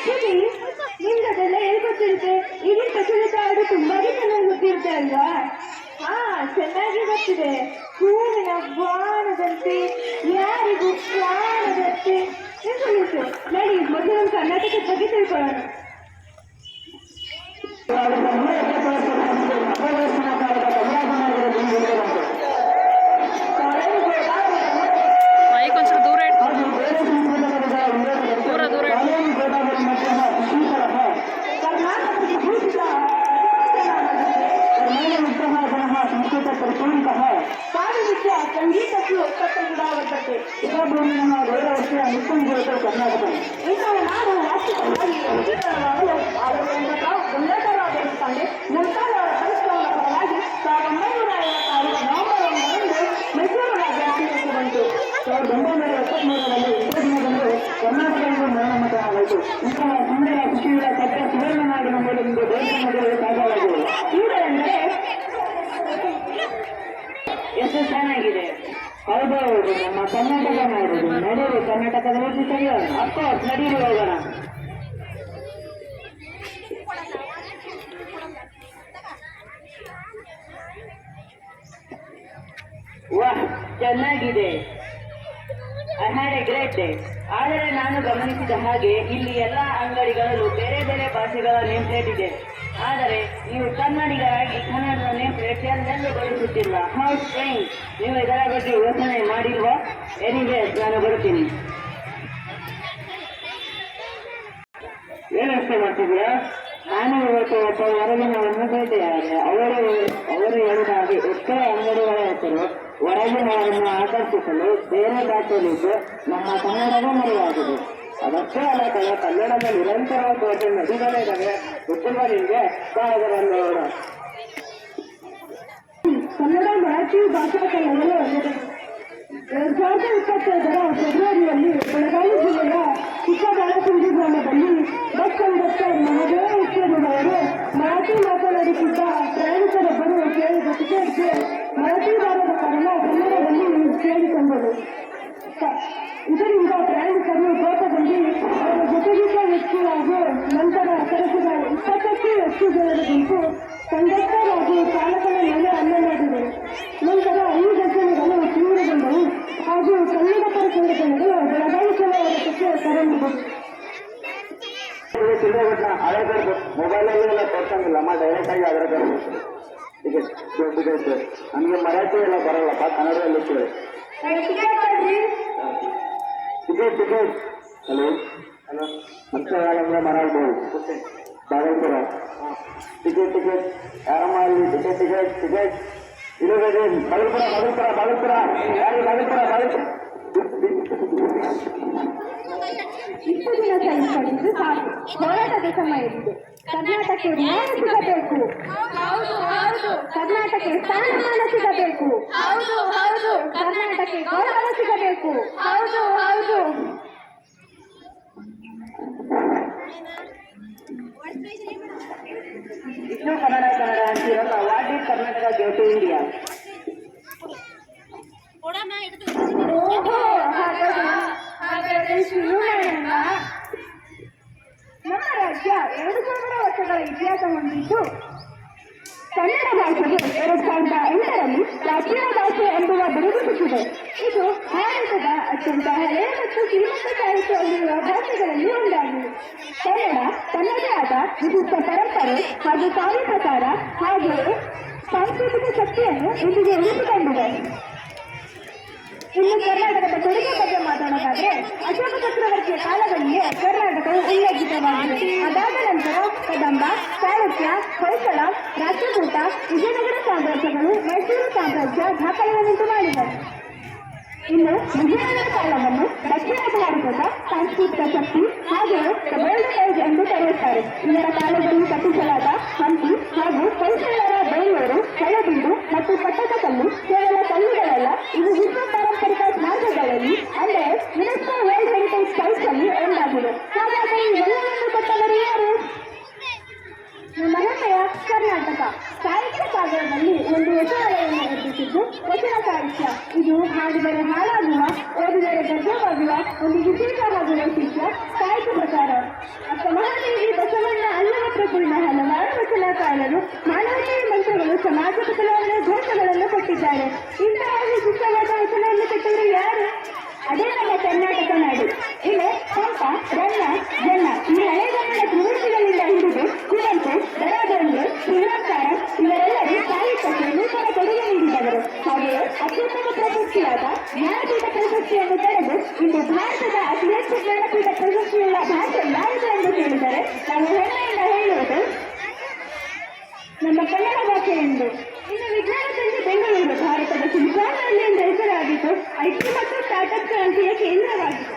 ಹೇಳಿ ನಿಮ್ಗದೆಲ್ಲ ಹೇಳ್ಕೊಟ್ಟಿರುತ್ತೆ. ಇಡೀ ಪ್ರಚಲಿತ ಹಾಡು ತುಂಬಾನೇ ಚೆನ್ನಾಗಿ ಗೊತ್ತಿರುತ್ತೆ ಅಲ್ವಾ? ಹಾ, ಚೆನ್ನಾಗಿ ಗೊತ್ತಿದೆ. ಹೂವಿನ ಬಾಣದಂತೆ ಯಾರಿಗೂ ಪ್ರಾಣದಂತೆ ಎಂದು ನಡಿ ಮೊದಲು ಒಂದು ಕರ್ನಾಟಕದ ಬಗ್ಗೆ ತಿಳ್ಕೊಳ್ಳೋಣ. ಸಂಗೀತಕ್ಕೆ ಒಪ್ಪತ್ತು ಕೂಡ ಬರ್ತದೆ. ಇದೇ ಭೂಮಿಯ ವರ್ಷ ನಿತ್ಯ ಕರ್ನಾಟಕ ಇಂತಹ ನಾಡು ವಾಸ್ತವವಾಗಿ ಗಂಗಾಧರರಾವ್ ದೇವಸ್ಥಾನ ಮುಂತಾದವರ ಪರಿಶ್ರಮದ ಫಲವಾಗಿ 1956 ನವೆಂಬರ್ 1ರಂದು ಮೈಸೂರು ರಾಜ್ಯ ಅಸ್ತಿತ್ವಕ್ಕೆ ಬಂತು. 1973ರಲ್ಲಿ ಇದೇ ದಿನದಂದು ಕರ್ನಾಟಕದಲ್ಲಿ ಮರಣಮತವಾಯಿತು. ಇಂತಹ ಸುಂದರ ಖುಷಿಯುಳ್ಳ ಸತ್ಯ ಸುವರ್ಣ ನಾಡಿನ ಮೂಲದಿಂದ ದೇಶ ಮೊದಲು ಸಾಧ್ಯವಾಗಿದೆ. ಇವುಗಳೆಂದರೆ ಎಷ್ಟು ಚೆನ್ನಾಗಿದೆ. ಹೌದೌದು, ನಮ್ಮ ಕರ್ನಾಟಕ ಮಾಡುದು. ನಡೆಯುವ ಕರ್ನಾಟಕದ ಬಗ್ಗೆ ತೆಗೆಯೋಣ. ಅಫ್ಕೋರ್ಸ್ ನಡೀರಿ, ಹೋಗೋಣ. ವಾಹ್, ಚೆನ್ನಾಗಿದೆ. I had A great day. ಆದರೆ ನಾನು ಗಮನಿಸಿದ ಹಾಗೆ ಇಲ್ಲಿ ಎಲ್ಲ ಅಂಗಡಿಗಳಲ್ಲೂ ಬೇರೆ ಬೇರೆ ಭಾಷೆಗಳ ನೇಮ್ ಪ್ಲೇಟ್ ಇದೆ. ಆದರೆ ನೀವು ಕನ್ನಡಿಗರಾಗಿ ಕನ್ನಡದ ನೇಮ್ ಪ್ಲೇಟ್ ಎಲ್ಲೆಲ್ಲೂ ಬಳಸುತ್ತಿಲ್ಲ. How strange. ನೀವು ಇದರ ಬಗ್ಗೆ ಯೋಚನೆ ಮಾಡಿಲ್ವಾ? ಎನಿವೇಸ್, ನಾನು ಬರುತ್ತೀನಿ. ಏನಷ್ಟೇ ಮಾಡ್ತಿದ್ದೀರಾ? ನಾನು ಇವತ್ತು ಒಬ್ಬ ಹೊರಗಿನವನ್ನು ಭೇಟಿಯಾದೆ. ಅವರು ಹೇಳಿದ ಹಾಗೆ ಎಷ್ಟೋ ಅಂಗಡಿಗಳ ಹೆಸರು ಹೊರಗಿನವರನ್ನು ಆಕರ್ಷಿಸಲು ಬೇರೆ ಭಾಷೆಯಲ್ಲಿದ್ದು ನಮ್ಮ ಕನ್ನಡವೇ ಮರೆಯಾಗಿದೆ. ಅದಷ್ಟೇ ಅಲ್ಲ, ಕನ್ನಡದಲ್ಲಿ ನಿರಂತರವಾಗಿ ದೊಡ್ಡ ನದಿಗಳೇ ಇದ್ದಾವೆ. ಗೊತ್ತಿರುವ ನಿಮಗೆ ಅದರಲ್ಲಿ ಕನ್ನಡ ಮರಾಠಿ ಭಾಷಾ ಕಲೆಗಳು 2025 ಫೆಬ್ರವರಿಯಲ್ಲಿ ಬೆಳಗಾವಿ ಜಿಲ್ಲೆಯ ಚಿಕ್ಕಬಳ್ಳಾಪುರ ಗ್ರಾಮದಲ್ಲಿ ಬಸ್ ಕಂಡಕ್ಟರ್ ಮಹದೇವ ಉಚ್ಚೇನವರು ಮರಾಠಿ ಮಾತನಾಡುತ್ತಿದ್ದ ಪ್ರಯಾಣಿಕರೊಬ್ಬರು ಕೇಳಿದ ಟಿಕೆಟ್ಗೆ ಮರಾಠಿ ಬಾರದ ಕಾರಣ ಕನ್ನಡದಲ್ಲಿ ಕೇಳಿಕೊಂಡರು. ಇದರಿಂದ ಪ್ರಯಾಣಿಕರು ಕೋಪದಲ್ಲಿ ಅವರ ಜೊತೆಗಿದ್ದ ವ್ಯಕ್ತಿ ಹಾಗೂ ನಂತರ ಕರೆಸಿದ 20ಕ್ಕೂ ಹೆಚ್ಚು ಜನರ ಗುಂಪು ಕಂಡಕ್ಟರ್ ಹಾಗೂ ಚಾಲಕನ ಮೇಲೆ ಹಲ್ಲೆ ಮಾಡಿದರು. ನಂತರ ಈ ಘಟನೆಗಳು ತೀವ್ರಗೊಂಡವು ಹಾಗೂ ಕನ್ನಡ ಪರ ಸಂಘಟನೆಗಳು ಬೆಳಗಾವಿ ಜಿಲ್ಲೆ ಹೋರಾಟಕ್ಕೆ ಕರೆ ನೀಡಿದರು. ಮೊಬೈಲಲ್ಲಿ ಎಲ್ಲ ತೋರ್ಸಂಗಿಲ್ಲ, ಅಮ್ಮ ಡೈರೆಕ್ಟ್ ಆಗಿ ಅದರ ಟಿಕೆಟ್ ನಮಗೆ ಮರಾಠಿ ಎಲ್ಲ ಬರಲ್ಲಪ್ಪ, ಕನ್ನಡದಲ್ಲಿ ಟಿಕೆಟ್. ಹಲೋ ಹಲೋ, ಮಂತ್ರಾಲಯ ಮರಾಠಿ ಬಾಗಲ್ಪುರ ಟಿಕೆಟ್ ಆರಾಮ ಅಲ್ಲಿ ಟಿಕೆಟ್ ಇರೋದೇ ಬಾಗಲ್ಪುರ ಯಾರು ಬಾಗಲ್ಪುರ 20 ದಿನ ಸಹಿಸಿದ್ದು ಸಾಕು. ಹೋರಾಟದ ಸಮಯವಿದೆ. ಕರ್ನಾಟಕಕ್ಕೆ ನ್ಯಾಯ ಸಿಗಬೇಕು. ಕರ್ನಾಟಕಕ್ಕೆ ಸ್ಥಾನಮಾನ ಸಿಗಬೇಕು. ಕರ್ನಾಟಕಕ್ಕೆ ಗೌರವ ಸಿಗಬೇಕು. ಇನ್ನು ಕನ್ನಡ ಅಂತಿರಲ್ಲ. What is Karnataka give to India? ನಮ್ಮ ರಾಜ್ಯ 2000 ವರ್ಷಗಳ ಇತಿಹಾಸ ಹೊಂದಿದ್ದು ಕನ್ನಡ ಭಾಷೆಗೆ 2008ರಲ್ಲಿ ಪ್ರಾಚೀನ ಭಾಷೆ ಎಂಬುವ ಬಿರುದು ಸಿಕ್ಕಿದೆ. ಇದು ಭಾರತದ ಅತ್ಯಂತ ಹಳೆಯ ಮತ್ತು ಶ್ರೀಮಂತ ಸಾಹಿತ್ಯ ಹೊಂದಿರುವ ಭಾಷೆಗಳಲ್ಲಿ ಒಂದಾಗಿದೆ. ಕನ್ನಡ ತನ್ನದೇ ಆದ ವಿಶಿಷ್ಟ ಪರಂಪರೆ ಹಾಗೂ ಕಾವ್ಯ ಪ್ರಕಾರ ಹಾಗೆಯೇ ಸಾಂಸ್ಕೃತಿಕ ಶಕ್ತಿಯನ್ನು ಇಂದಿಗೆ ಉಳಿಸಿಕೊಂಡಿದೆ. ಇನ್ನು ಕರ್ನಾಟಕದ ಕೊಡುಗೆ ಬಗ್ಗೆ ಮಾತಾಡೋದಾದ್ರೆ ಅಶೋಕ ಚಕ್ರವರ್ತಿಯ ಕಾಲದಲ್ಲಿಯೇ ಕರ್ನಾಟಕವು ಉಲ್ಲೇಖಿತವಾಗಿದೆ. ಅದಾದ ನಂತರ ಕದಂಬ, ಚಾಳುಕ್ಯ, ಹೊಯ್ಸಳ, ರಾಷ್ಟ್ರಕೂಟ, ವಿಜಯನಗರ ಸಾಮ್ರಾಜ್ಯಗಳು ಮೈಸೂರು ಸಾಮ್ರಾಜ್ಯ ದಾಖಲೆಯನ್ನುಂಟು ಮಾಡಿದರು. ಇನ್ನು ವಿಜಯನಗರ ಕಾಲವನ್ನು ದಕ್ಷಿಣ ಭಾರತದ ಸಾಂಸ್ಕೃತಿಕ ಶಕ್ತಿ ಹಾಗೆಯೇ ಗೋಲ್ಡನ್ ಏಜ್ ಎಂದು ಕರೆಯುತ್ತಾರೆ. ಇದರ ಕಾಲದಲ್ಲಿ ಕಟ್ಟಿಸಲಾದ ಹಂಪಿ ಹಾಗೂ ಹೊಯ್ಸಳರ ಬೇಲೂರು, ಹಳೆಬೀಡು ಮತ್ತು ಪಟ್ಟದಕಲ್ಲು ಕೇವಲ ಕಲ್ಲುಗಳಲ್ಲ, ಇವು ವಿಶ್ವ ಪಾರಂಪರಿಕ ಮಾರ್ಗಗಳಲ್ಲಿ ಅಂದರೆ ಯುನೆಸ್ಕೋ ವರ್ಲ್ಡ್ ಹೆರಿಟೇಜ್ ಸೈಟ್ಸ್ ಅಲ್ಲಿ ಒಂದಾಗಿದೆ. ಹಾಗಾದರೆ ಇವೆಲ್ಲವನ್ನು ಕೊಟ್ಟವರು ಯಾರು? ನಮ್ಮನೆಯ ಕರ್ನಾಟಕ ಸಾಹಿತ್ಯ ಸಾಗರದಲ್ಲಿ ಒಂದು ಹೊಸ ವಲಯವನ್ನು ಎಬ್ಬಿಸಿದ್ದು ವಚನ ಸಾಹಿತ್ಯ. ಇದು ಹಾಡಿದರೆ ಹಾಳಾಗುವ, ಓದಿದರೆ ಗದ್ಯವಾಗುವ ಒಂದು ವಿಶೇಷವಾದ ವೈಶಿಷ್ಟ್ಯ ಸಾಹಿತ್ಯ ಪ್ರಕಾರ. ಅಕ್ಕ ಹೇಳಿದ್ದಾರೆ. ಇಂತಹ ವಿಶಿಷ್ಟವಾದ ವಚನವನ್ನು ಕೊಟ್ಟವರು ಯಾರು? ಅದೇ ನಮ್ಮ ಕರ್ನಾಟಕ ನಾಡು. ಇಲ್ಲಿ ಪಂಪ, ರನ್ನ, ಜನ್ನ ಈ ಹಳೆಗನ್ನಡ ತ್ರಿವರ್ತಿಗಳಿಂದ ಹಿಡಿದು ಕುವೆಂಪು, ದರಾಬೇಂದ್ರೆ, ಶ್ರೀರಂಕಾರ ಇವರೆಲ್ಲರೂ ಸಾಹಿತ್ಯಕ್ಕೆ ನೂತನ ಕೊಡುಗೆ ನೀಡಿದವರು. ಹಾಗೆಯೇ ಅತ್ಯುತ್ತಮ ಪ್ರಶಸ್ತಿಯಾದ ಜ್ಞಾನಪೀಠ ಪ್ರಶಸ್ತಿಯನ್ನು ಪಡೆದು ಇಂದು ಭಾರತದ ಅತಿ ಹೆಚ್ಚು ಜ್ಞಾನಪೀಠ ಪ್ರಶಸ್ತಿಯುಳ್ಳ ಭಾಷೆ ಯಾವುದು ಎಂದು ಕೇಳಿದರೆ ನಾವು ಹೆಮ್ಮೆಯಿಂದ ಹೇಳುವುದು ನಮ್ಮ ಕನ್ನಡ ಭಾಷೆ ಎಂದು. ಇನ್ನು ವಿಜ್ಞಾನದಲ್ಲಿ ಬೆಂಗಳೂರು ಭಾರತದ ಸಿಲಿಕಾನ್ ವ್ಯಾಲಿ ಎಂದು ಹೆಸರಾಗಿದ್ದು ಐಟಿ ಮತ್ತು ಸ್ಟಾರ್ಟ್ಅಪ್ ಕ್ರಾಂತಿಯ ಕೇಂದ್ರವಾಗಿದೆ.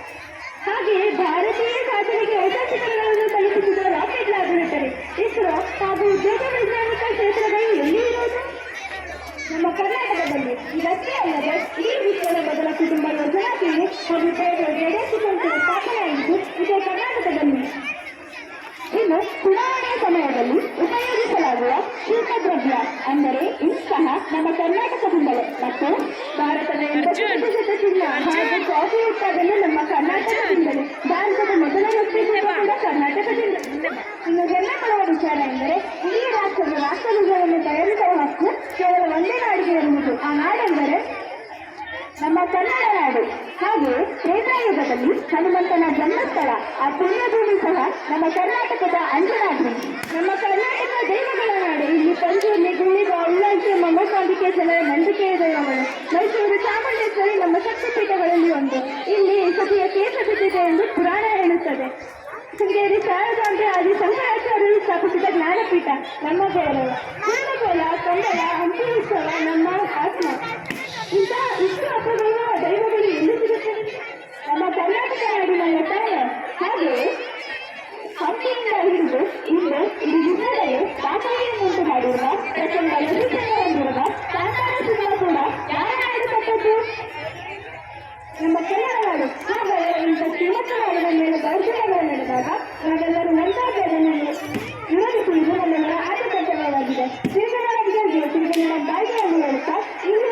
ಹಾಗೆಯೇ ಭಾರತೀಯ ಖಾಸಗಿಗೆ ಹೊಸ ಶಿಖರಗಳನ್ನು ತಲುಪಿಸಿದ ರಾಕೆಟ್ ಲ್ಯಾಬೊರೇಟರಿ ಇಸ್ರೋ ಹಾಗೂ ಉದ್ಯೋಗ ವೈಜ್ಞಾನಿಕ ಕ್ಷೇತ್ರಗಳು ಎಲ್ಲಿ ಇರುವುದು? ನಮ್ಮ ಕರ್ನಾಟಕದಲ್ಲಿ. ಇದಷ್ಟೇ ಅಲ್ಲದೆ ಈ ವಿಶ್ವದ ಮೊದಲ ಕುಟುಂಬ ಯೋಜನಾ ಪೀಳಿ ಹಾಗೂ ಜೆಡಿಎಸ್ ಸಂಸ್ಥೆಯ ಸ್ಥಾಪನೆಯಾಗಿದ್ದು ಇದೇ ಕರ್ನಾಟಕದಲ್ಲಿ. ಇನ್ನು ಚುನಾವಣೆಯ ಸಮಯದಲ್ಲಿ ಉಪಯೋಗಿಸಲಾಗುವ ಶುಲ್ಕ ದ್ರವ್ಯ ಅಂದರೆ ಇಂತಹ ನಮ್ಮ ಕರ್ನಾಟಕದಿಂದಲೇ ಮತ್ತು ಭಾರತದ 80% ಚಿನ್ನ ಹಾಗೂ ಕಾಫಿ ಉತ್ಪಾದನೆ ನಮ್ಮ ಕರ್ನಾಟಕದಿಂದಲೇ. ಭಾರತದ ಮೊದಲ ರಸ್ತೆ ಕೂಡ ಕರ್ನಾಟಕದಿಂದ. ಇನ್ನು ಹೆಮ್ಮೆ ಪಡುವ ವಿಚಾರ ಎಂದರೆ ಇಡೀ ರಾಷ್ಟ್ರದ ರಾಷ್ಟ್ರಧ್ವಜವನ್ನು ತಯಾರಿಸುವ ಹಕ್ಕು ಕೇವಲ ಒಂದೇ ನಾಡಿಗೆ ಇರುವುದು. ಆ ನಾಡೆಂದರೆ ನಮ್ಮ ಕನ್ನಡ ನಾಡು. ಹಾಗೆಯೇ ತ್ರೇತಾಯುಗದಲ್ಲಿ ಹನುಮಂತನ ಜನ್ಮಸ್ಥಳ ಆ ಪುಣ್ಯಭೂಮಿ ಸಹ ನಮ್ಮ ಕರ್ನಾಟಕದ ಅಂಜನಾದ್ರಿ. ನಮ್ಮ ಕರ್ನಾಟಕ ದೈವಗಳ ನಾಡು. ಇಲ್ಲಿ ಪಂಚೂರ್ಲಿ, ಗುಳ್ಳಿಗ, ಉಳ್ಳಾಲ್ಕೆ, ಮೊಮ್ಮಕಾಂಬಿಕೇಶ್ವರ, ನಂದಿಕೆಯ ದೈವಗಳು. ಮೈಸೂರು ಚಾಮುಂಡೇಶ್ವರಿ ನಮ್ಮ ಶಕ್ತಿಪೀಠಗಳಲ್ಲಿ ಒಂದು. ಇಲ್ಲಿ ಸತಿಯ ಕೇಶವಿದೆ ಎಂದು ಪುರಾಣ ಹೇಳುತ್ತದೆ. ಶೃಂಗೇರಿ ಶಾರದಾಂಬೆ ಆದಿ ಶಂಕರಾಚಾರ್ಯರು ಸ್ಥಾಪಿಸಿದ ಜ್ಞಾನಪೀಠ ನಮ್ಮ ಗೌರವ. ಕುಂದಗೋಲ, ಕಂಬಳ, ಹಂಪಿ ಉತ್ಸವ ನಮ್ಮ ಆತ್ಮ. ಇಂತಹ ಇಷ್ಟು ಅಪಗೌರವ ದೈವಗಳು ಎಲ್ಲಿ ಸಿಗುತ್ತದೆ? ನಮ್ಮ ಕರ್ನಾಟಕ ನಾಡಿನ ತಾಯ. ಹಾಗೆಯೇ ಹಂಪಿಯಿಂದ ಹಿಡಿದು ಇಂದು ಇಡೀ ವಿಶ್ವದಲ್ಲಿ ದಾಖಲೆಯನ್ನುಂಟು ಮಾಡಿರುವ ಪ್ರಚಂಡ ಯಶಸ್ಸನ್ನು ಹೊಂದಿರುವ ಕಾಂತಾರ ಸಿನಿಮಾ ಕೂಡ ಯಾರ ನಾಡು ಕಟ್ಟದ್ದು? ನಮ್ಮ ಕನ್ನಡ ನಾಡು. ಹಾಗಾದರೆ ಇಂಥ ಶ್ರೀಮಂತ ನಾಡಿನ ಮೇಲೆ ದೌರ್ಜನ್ಯಗಳು ನಡೆದಾಗ ನಾವೆಲ್ಲರೂ ನಂತಾದನ್ನು ವಿರೋಧಿಸುವುದು ನಮ್ಮೆಲ್ಲರ ಆದ್ಯ ಕರ್ತವ್ಯವಾಗಿದೆ. ಶ್ರೀಕರಣ ವಿಜಯ್ ತಿರುಗಿನ ಬಾಯಿಗಳನ್ನು ಹೇಳುತ್ತಾ ಇಂಗ್ಲಿಷ್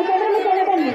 ಕನ್ನಡ ಬನ್ನಿ.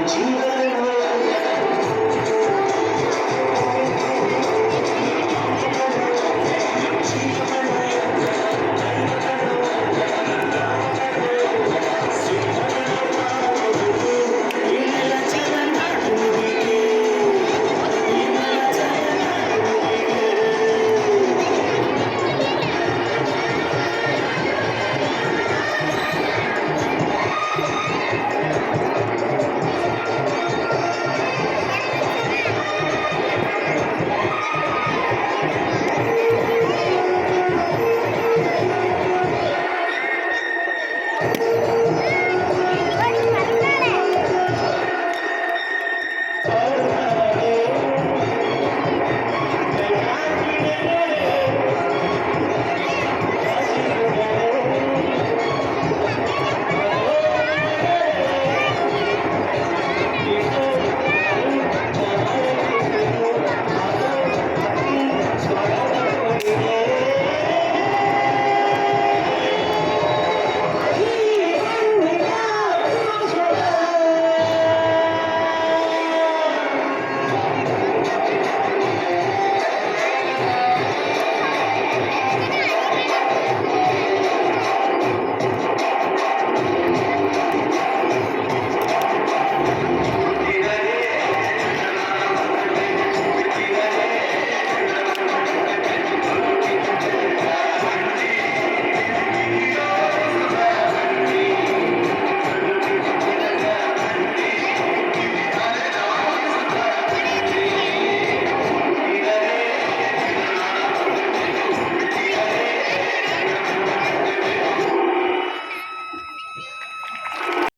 जीवन